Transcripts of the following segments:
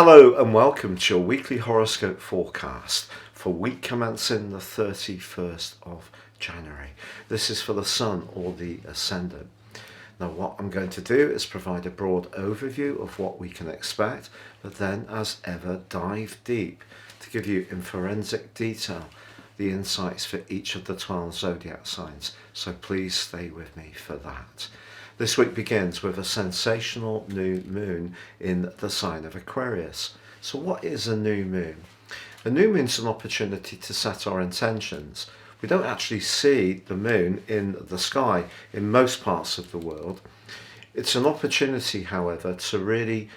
Hello and welcome to your weekly horoscope forecast for week commencing the 31st of January. This is for the Sun or the Ascendant. Now what I'm going to do is provide a broad overview of what we can expect, but then as ever dive deep to give you in forensic detail the insights for each of the 12 zodiac signs. So please stay with me for that. This week begins with a sensational new moon in the sign of Aquarius. So what is a new moon? A new moon is an opportunity to set our intentions. We don't actually see the moon in the sky in most parts of the world. It's an opportunity, however, to really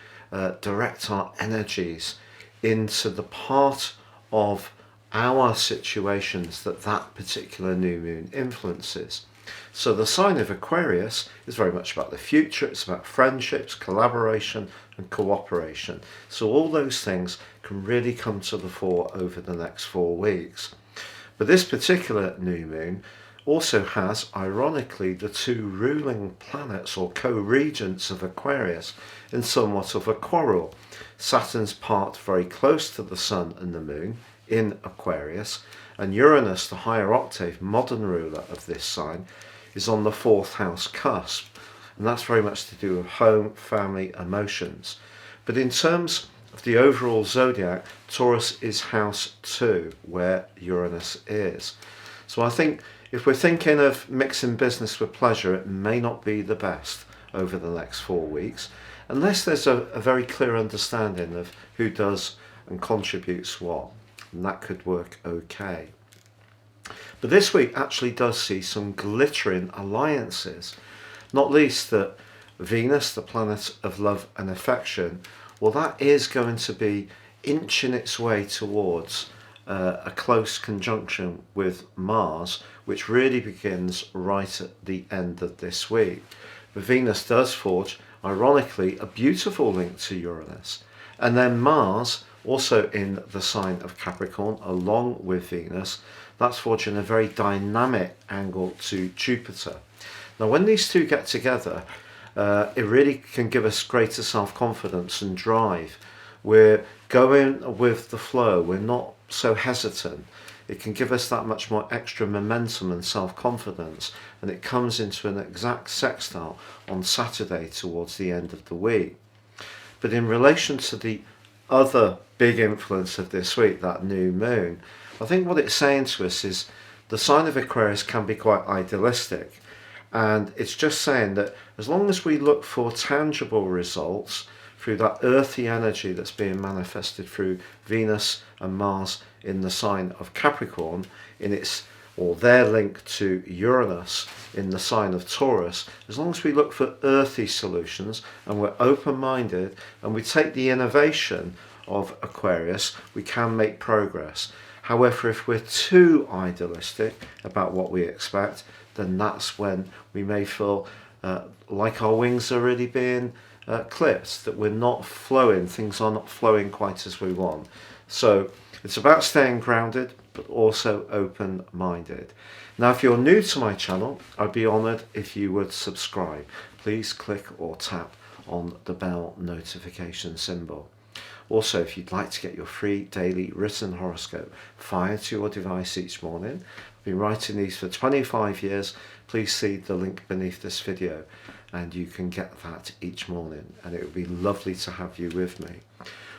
direct our energies into the part of our situations that particular new moon influences. So the sign of Aquarius is very much about the future. It's about friendships, collaboration and cooperation. So all those things can really come to the fore over the next 4 weeks. But this particular new moon also has, ironically, the two ruling planets or co-regents of Aquarius in somewhat of a quarrel. Saturn's part very close to the Sun and the Moon in Aquarius, and Uranus, the higher octave modern ruler of this sign, is on the 4th house cusp, and that's very much to do with home, family, emotions. But in terms of the overall zodiac, Taurus is house 2, where Uranus is. So I think if we're thinking of mixing business with pleasure, it may not be the best over the next 4 weeks, unless there's a very clear understanding of who does and contributes what, and that could work okay. But this week actually does see some glittering alliances, not least that Venus, the planet of love and affection, well, that is going to be inching its way towards a close conjunction with Mars, which really begins right at the end of this week. But Venus does forge, ironically, a beautiful link to Uranus. And then Mars, also in the sign of Capricorn, along with Venus, that's forging a very dynamic angle to Jupiter. Now when these two get together, it really can give us greater self-confidence and drive. We're going with the flow, we're not so hesitant. It can give us that much more extra momentum and self-confidence, and it comes into an exact sextile on Saturday towards the end of the week. But in relation to the other big influence of this week, that new moon, I think what it's saying to us is the sign of Aquarius can be quite idealistic, and it's just saying that as long as we look for tangible results through that earthy energy that's being manifested through Venus and Mars in the sign of Capricorn, in its or their link to Uranus in the sign of Taurus, as long as we look for earthy solutions and we're open-minded and we take the innovation of Aquarius, we can make progress. However, if we're too idealistic about what we expect, then that's when we may feel like our wings are really being clipped, that we're not flowing, things are not flowing quite as we want. So it's about staying grounded, but also open-minded. Now, if you're new to my channel, I'd be honoured if you would subscribe. Please click or tap on the bell notification symbol. Also, if you'd like to get your free daily written horoscope fired to your device each morning, I've been writing these for 25 years. Please see the link beneath this video and you can get that each morning, and it would be lovely to have you with me.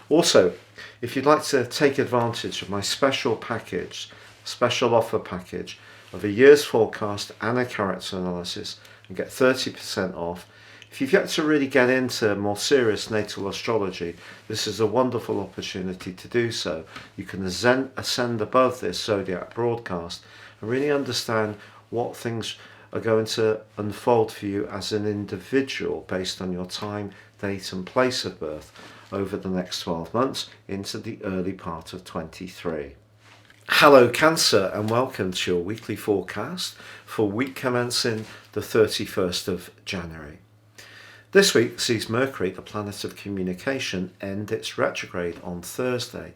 Also, if you'd like to take advantage of my special offer package of a year's forecast and a character analysis and get 30% off, if you've yet to really get into more serious natal astrology, this is a wonderful opportunity to do so. You can ascend above this zodiac broadcast and really understand what things are going to unfold for you as an individual based on your time, date and place of birth over the next 12 months into the early part of 23. Hello Cancer, and welcome to your weekly forecast for week commencing the 31st of January. This week sees Mercury, the planet of communication, end its retrograde on Thursday.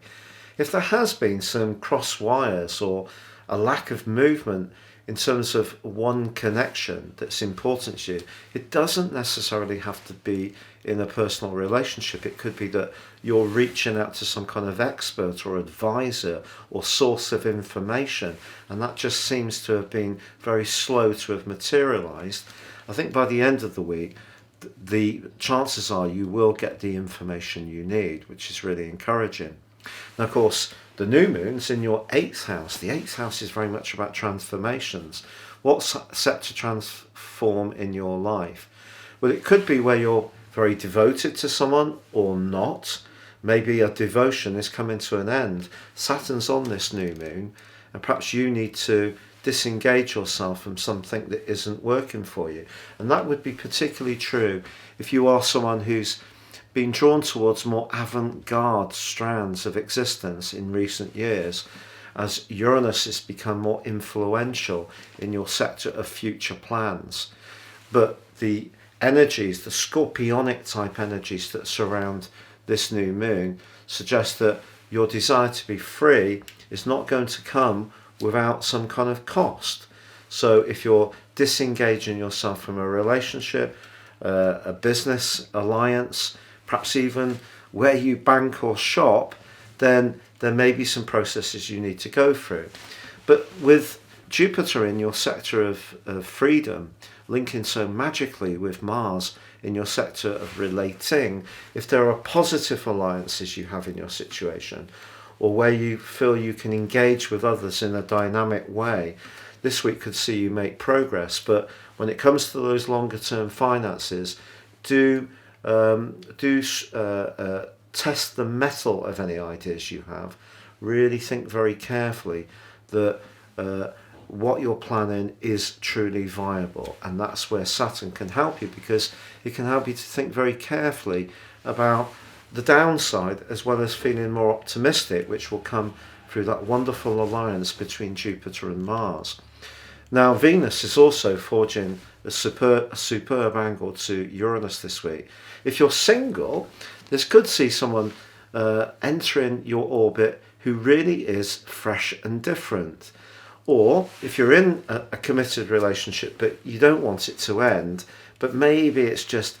If there has been some cross wires or a lack of movement in terms of one connection that's important to you, it doesn't necessarily have to be in a personal relationship. It could be that you're reaching out to some kind of expert or advisor or source of information, and that just seems to have been very slow to have materialized. I think by the end of the week, the chances are you will get the information you need, which is really encouraging. Now, of course, the new moon's in your 8th house. The 8th house is very much about transformations. What's set to transform in your life? Well, it could be where you're very devoted to someone or not. Maybe a devotion is coming to an end. Saturn's on this new moon, and perhaps you need to disengage yourself from something that isn't working for you. And that would be particularly true if you are someone who's been drawn towards more avant-garde strands of existence in recent years, as Uranus has become more influential in your sector of future plans. But the energies, the scorpionic type energies that surround this new moon, suggest that your desire to be free is not going to come without some kind of cost. So if you're disengaging yourself from a relationship, a business alliance, perhaps even where you bank or shop, then there may be some processes you need to go through. But with Jupiter in your sector of freedom, linking so magically with Mars in your sector of relating, if there are positive alliances you have in your situation, or where you feel you can engage with others in a dynamic way, this week could see you make progress. But when it comes to those longer term finances, do test the mettle of any ideas you have. Really think very carefully that what you're planning is truly viable, and that's where Saturn can help you, because it can help you to think very carefully about the downside as well as feeling more optimistic, which will come through that wonderful alliance between Jupiter and Mars. Now, Venus is also forging a superb angle to Uranus this week. If you're single, this could see someone entering your orbit who really is fresh and different. Or if you're in a committed relationship but you don't want it to end, but maybe it's just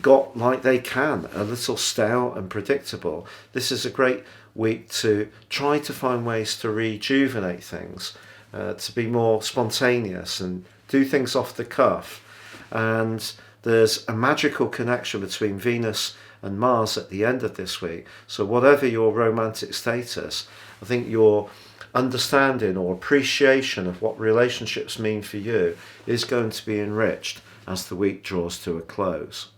got like they can, a little stale and predictable, this is a great week to try to find ways to rejuvenate things, to be more spontaneous and do things off the cuff. And there's a magical connection between Venus and Mars at the end of this week. So whatever your romantic status, I think your understanding or appreciation of what relationships mean for you is going to be enriched as the week draws to a close.